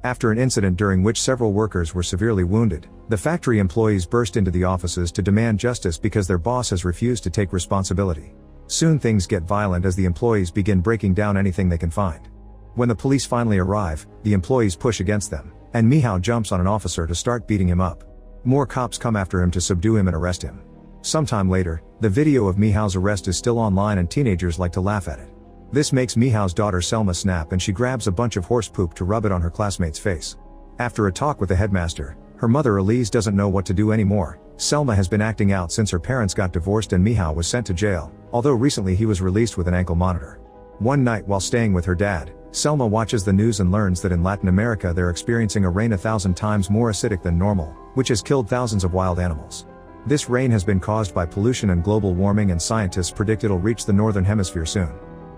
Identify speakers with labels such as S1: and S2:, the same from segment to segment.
S1: After an incident during which several workers were severely wounded, the factory employees burst into the offices to demand justice because their boss has refused to take responsibility. Soon things get violent as the employees begin breaking down anything they can find. When the police finally arrive, the employees push against them, and Mihao jumps on an officer to start beating him up. More cops come after him to subdue him and arrest him. Sometime later, the video of Mihao's arrest is still online and teenagers like to laugh at it. This makes Mihao's daughter Selma snap and she grabs a bunch of horse poop to rub it on her classmate's face. After a talk with the headmaster, her mother Elise doesn't know what to do anymore. Selma has been acting out since her parents got divorced and Mihao was sent to jail, although recently he was released with an ankle monitor. One night while staying with her dad, Selma watches the news and learns that in Latin America they're experiencing a rain 1,000 times more acidic than normal, which has killed thousands of wild animals. This rain has been caused by pollution and global warming, and scientists predict it'll reach the northern hemisphere soon.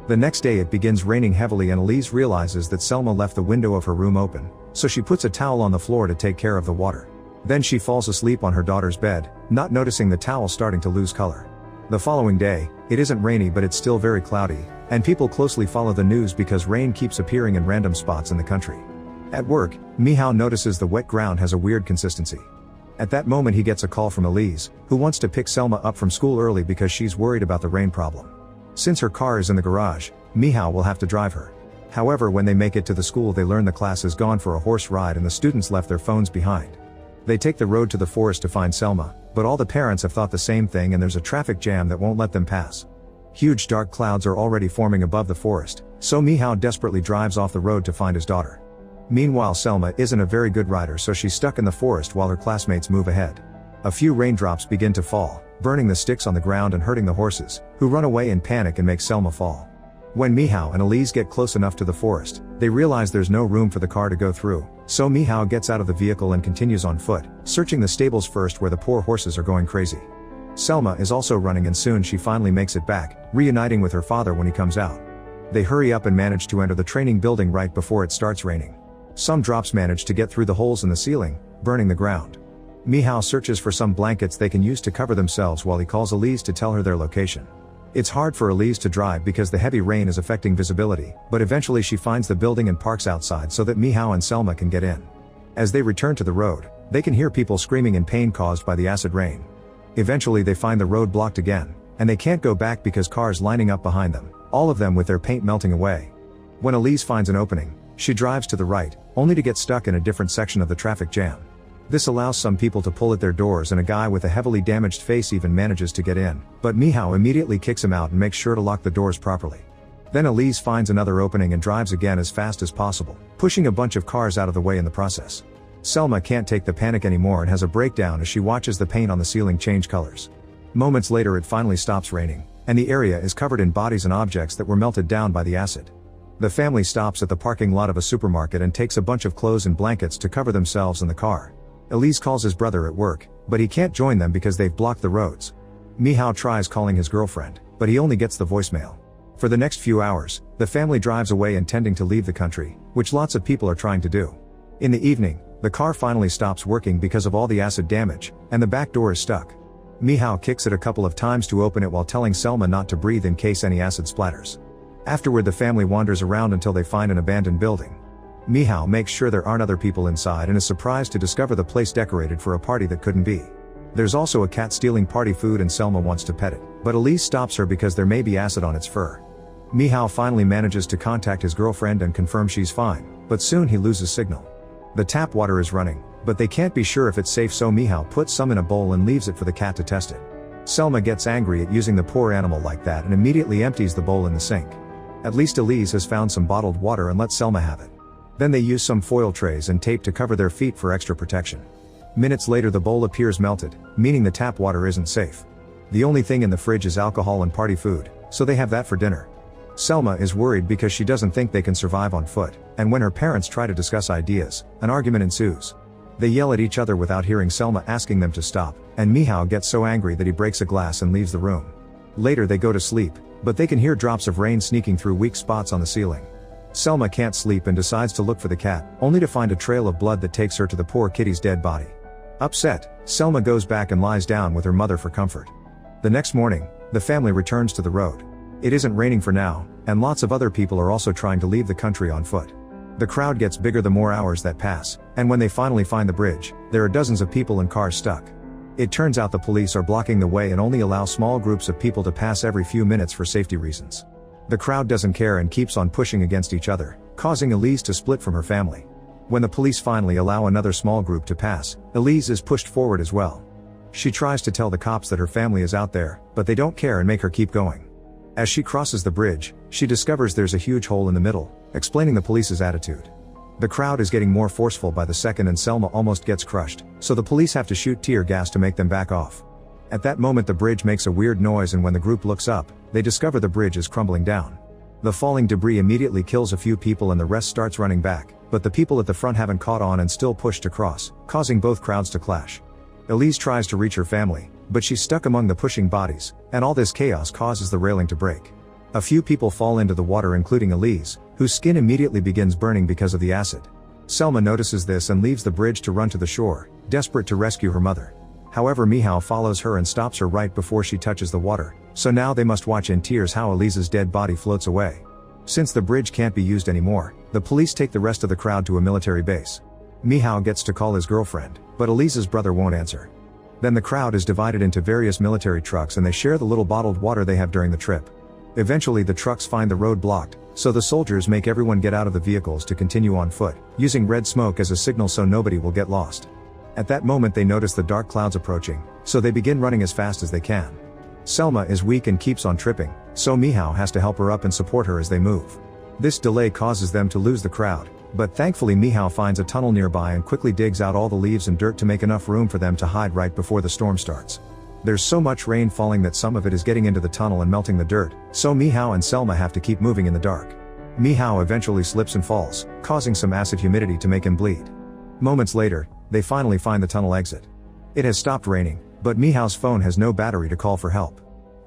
S1: The next day it begins raining heavily and Elise realizes that Selma left the window of her room open, so she puts a towel on the floor to take care of the water. Then she falls asleep on her daughter's bed, not noticing the towel starting to lose color. The following day, it isn't rainy but it's still very cloudy, and people closely follow the news because rain keeps appearing in random spots in the country. At work, Mihao notices the wet ground has a weird consistency. At that moment he gets a call from Elise, who wants to pick Selma up from school early because she's worried about the rain problem. Since her car is in the garage, Mihao will have to drive her. However, when they make it to the school they learn the class is gone for a horse ride and the students left their phones behind. They take the road to the forest to find Selma, but all the parents have thought the same thing and there's a traffic jam that won't let them pass. Huge dark clouds are already forming above the forest, so Mihao desperately drives off the road to find his daughter. Meanwhile, Selma isn't a very good rider, so she's stuck in the forest while her classmates move ahead. A few raindrops begin to fall, burning the sticks on the ground and hurting the horses, who run away in panic and make Selma fall. When Mihao and Elise get close enough to the forest, they realize there's no room for the car to go through, so Mihao gets out of the vehicle and continues on foot, searching the stables first where the poor horses are going crazy. Selma is also running and soon she finally makes it back, reuniting with her father when he comes out. They hurry up and manage to enter the training building right before it starts raining. Some drops manage to get through the holes in the ceiling, burning the ground. Mihao searches for some blankets they can use to cover themselves while he calls Elise to tell her their location. It's hard for Elise to drive because the heavy rain is affecting visibility, but eventually she finds the building and parks outside so that Mihao and Selma can get in. As they return to the road, they can hear people screaming in pain caused by the acid rain. Eventually they find the road blocked again, and they can't go back because cars lining up behind them, all of them with their paint melting away. When Elise finds an opening, she drives to the right, only to get stuck in a different section of the traffic jam. This allows some people to pull at their doors and a guy with a heavily damaged face even manages to get in, but Mihao immediately kicks him out and makes sure to lock the doors properly. Then Elise finds another opening and drives again as fast as possible, pushing a bunch of cars out of the way in the process. Selma can't take the panic anymore and has a breakdown as she watches the paint on the ceiling change colors. Moments later it finally stops raining, and the area is covered in bodies and objects that were melted down by the acid. The family stops at the parking lot of a supermarket and takes a bunch of clothes and blankets to cover themselves in the car. Elise calls his brother at work, but he can't join them because they've blocked the roads. Mihao tries calling his girlfriend, but he only gets the voicemail. For the next few hours, the family drives away intending to leave the country, which lots of people are trying to do. In the evening, the car finally stops working because of all the acid damage, and the back door is stuck. Mihao kicks it a couple of times to open it while telling Selma not to breathe in case any acid splatters. Afterward the family wanders around until they find an abandoned building. Mihao makes sure there aren't other people inside and is surprised to discover the place decorated for a party that couldn't be. There's also a cat stealing party food and Selma wants to pet it, but Elise stops her because there may be acid on its fur. Mihao finally manages to contact his girlfriend and confirm she's fine, but soon he loses signal. The tap water is running, but they can't be sure if it's safe, so Mihao puts some in a bowl and leaves it for the cat to test it. Selma gets angry at using the poor animal like that and immediately empties the bowl in the sink. At least Elise has found some bottled water and lets Selma have it. Then they use some foil trays and tape to cover their feet for extra protection. Minutes later the bowl appears melted, meaning the tap water isn't safe. The only thing in the fridge is alcohol and party food, so they have that for dinner. Selma is worried because she doesn't think they can survive on foot, and when her parents try to discuss ideas, an argument ensues. They yell at each other without hearing Selma asking them to stop, and Mihao gets so angry that he breaks a glass and leaves the room. Later they go to sleep, but they can hear drops of rain sneaking through weak spots on the ceiling. Selma can't sleep and decides to look for the cat, only to find a trail of blood that takes her to the poor kitty's dead body. Upset, Selma goes back and lies down with her mother for comfort. The next morning, the family returns to the road. It isn't raining for now, and lots of other people are also trying to leave the country on foot. The crowd gets bigger the more hours that pass, and when they finally find the bridge, there are dozens of people and cars stuck. It turns out the police are blocking the way and only allow small groups of people to pass every few minutes for safety reasons. The crowd doesn't care and keeps on pushing against each other, causing Elise to split from her family. When the police finally allow another small group to pass, Elise is pushed forward as well. She tries to tell the cops that her family is out there, but they don't care and make her keep going. As she crosses the bridge, she discovers there's a huge hole in the middle, explaining the police's attitude. The crowd is getting more forceful by the second and Selma almost gets crushed, so the police have to shoot tear gas to make them back off. At that moment the bridge makes a weird noise, and when the group looks up, they discover the bridge is crumbling down. The falling debris immediately kills a few people and the rest starts running back, but the people at the front haven't caught on and still push to cross, causing both crowds to clash. Elise tries to reach her family, but she's stuck among the pushing bodies, and all this chaos causes the railing to break. A few people fall into the water, including Elise, whose skin immediately begins burning because of the acid. Selma notices this and leaves the bridge to run to the shore, desperate to rescue her mother. However, Michał follows her and stops her right before she touches the water, so now they must watch in tears how Elise's dead body floats away. Since the bridge can't be used anymore, the police take the rest of the crowd to a military base. Michał gets to call his girlfriend, but Elise's brother won't answer. Then the crowd is divided into various military trucks and they share the little bottled water they have during the trip. Eventually the trucks find the road blocked, so the soldiers make everyone get out of the vehicles to continue on foot, using red smoke as a signal so nobody will get lost. At that moment they notice the dark clouds approaching, so they begin running as fast as they can. Selma is weak and keeps on tripping, so Michał has to help her up and support her as they move. This delay causes them to lose the crowd, but thankfully Michał finds a tunnel nearby and quickly digs out all the leaves and dirt to make enough room for them to hide right before the storm starts. There's so much rain falling that some of it is getting into the tunnel and melting the dirt, so Michał and Selma have to keep moving in the dark. Michał eventually slips and falls, causing some acid humidity to make him bleed. Moments later, they finally find the tunnel exit. It has stopped raining, but Michał's phone has no battery to call for help.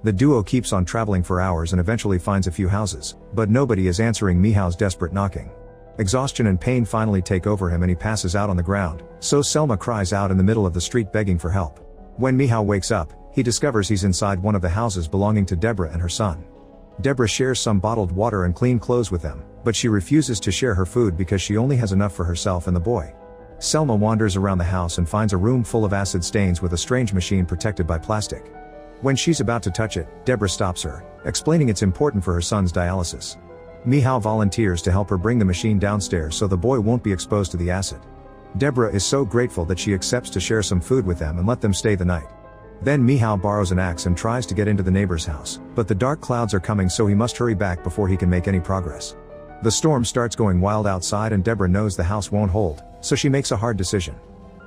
S1: The duo keeps on traveling for hours and eventually finds a few houses, but nobody is answering Michał's desperate knocking. Exhaustion and pain finally take over him and he passes out on the ground, so Selma cries out in the middle of the street begging for help. When Michał wakes up, he discovers he's inside one of the houses belonging to Deborah and her son. Deborah shares some bottled water and clean clothes with them, but she refuses to share her food because she only has enough for herself and the boy. Selma wanders around the house and finds a room full of acid stains with a strange machine protected by plastic. When she's about to touch it, Deborah stops her, explaining it's important for her son's dialysis. Michał volunteers to help her bring the machine downstairs so the boy won't be exposed to the acid. Deborah is so grateful that she accepts to share some food with them and let them stay the night. Then Michał borrows an axe and tries to get into the neighbor's house, but the dark clouds are coming so he must hurry back before he can make any progress. The storm starts going wild outside and Deborah knows the house won't hold, so she makes a hard decision.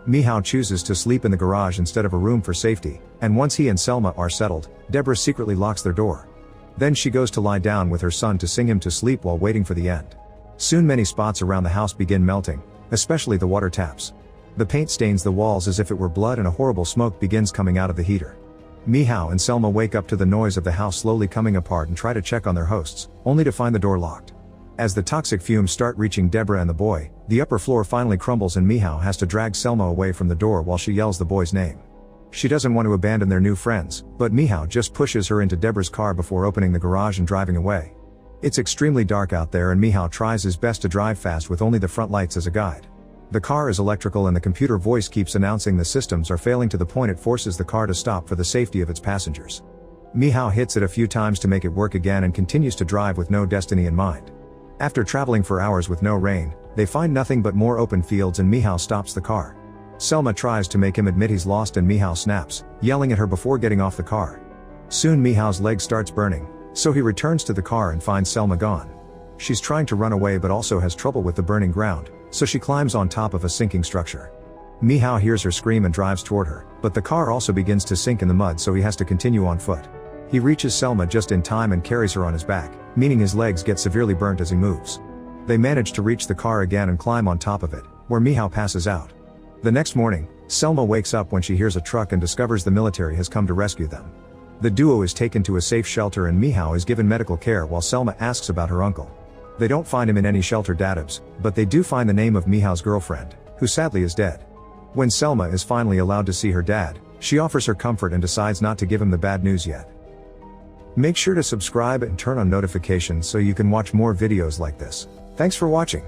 S1: Michał chooses to sleep in the garage instead of a room for safety, and once he and Selma are settled, Deborah secretly locks their door. Then she goes to lie down with her son to sing him to sleep while waiting for the end. Soon many spots around the house begin melting, especially the water taps. The paint stains the walls as if it were blood and a horrible smoke begins coming out of the heater. Michał and Selma wake up to the noise of the house slowly coming apart and try to check on their hosts, only to find the door locked. As the toxic fumes start reaching Deborah and the boy, the upper floor finally crumbles and Michał has to drag Selma away from the door while she yells the boy's name. She doesn't want to abandon their new friends, but Michał just pushes her into Deborah's car before opening the garage and driving away. It's extremely dark out there and Michał tries his best to drive fast with only the front lights as a guide. The car is electrical and the computer voice keeps announcing the systems are failing to the point it forces the car to stop for the safety of its passengers. Michał hits it a few times to make it work again and continues to drive with no destiny in mind. After traveling for hours with no rain, they find nothing but more open fields and Michał stops the car. Selma tries to make him admit he's lost and Michał snaps, yelling at her before getting off the car. Soon Michał's leg starts burning, so he returns to the car and finds Selma gone. She's trying to run away but also has trouble with the burning ground, so she climbs on top of a sinking structure. Michał hears her scream and drives toward her, but the car also begins to sink in the mud so he has to continue on foot. He reaches Selma just in time and carries her on his back, meaning his legs get severely burnt as he moves. They manage to reach the car again and climb on top of it, where Michał passes out. The next morning, Selma wakes up when she hears a truck and discovers the military has come to rescue them. The duo is taken to a safe shelter and Michał is given medical care while Selma asks about her uncle. They don't find him in any shelter database, but they do find the name of Michał's girlfriend, who sadly is dead. When Selma is finally allowed to see her dad, she offers her comfort and decides not to give him the bad news yet. Make sure to subscribe and turn on notifications so you can watch more videos like this. Thanks for watching.